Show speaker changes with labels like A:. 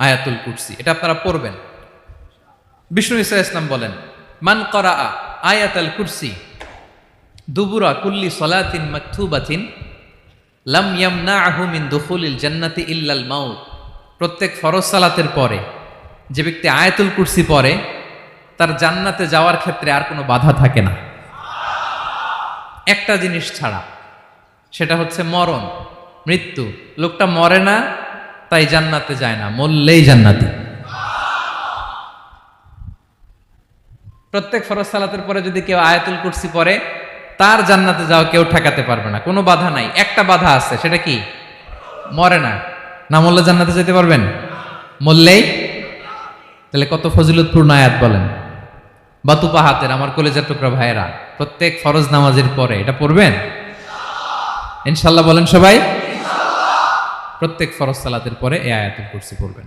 A: আয়াতুল কুরসি, এটা আপনারা পড়বেন। বিষ্ণু ইসা ইসলাম বলেন, মান করা আয়াতুল কুরসি দুবুরা কুল্লি সলাতিন মাকতুবাতিন লাম ইয়ামনাহু মিন দুখুলিল জান্নাতি ইল্লাল মাউত। প্রত্যেক ফরজ সালাতের পরে যে ব্যক্তি আয়াতুল কুরসি পড়ে তার জান্নাতে যাওয়ার ক্ষেত্রে আর কোনো বাধা থাকে না, একটা জিনিস ছাড়া, সেটা হচ্ছে মরণ, মৃত্যু। লোকটা মরে না তাই জান্নাতে যায় না, মরলেই জান্নাতি। প্রত্যেক ফরজ সালাতের পরে যদি কেউ আয়াতুল কুরসি পড়ে তার জান্নাতে যাওয়া কেউ ঠেকাতে পারবে না, কোনো বাধা নাই। একটা বাধা আছে, সেটা কি? মরে না। না মরলে জান্নাতে যেতে পারবেন? মরলেই। তাহলে কত ফজিলতপূর্ণ আয়াত বলেন। বাতুপা হাতের আমার কলেজের টুকরা ভাইয়েরা, প্রত্যেক ফরজ নামাজের পরে এটা পড়বেন ইনশাল্লাহ। বলেন সবাই, প্রত্যেক ফরজ সালাতের পরে এই আয়াতুল কুরসি পড়বেন।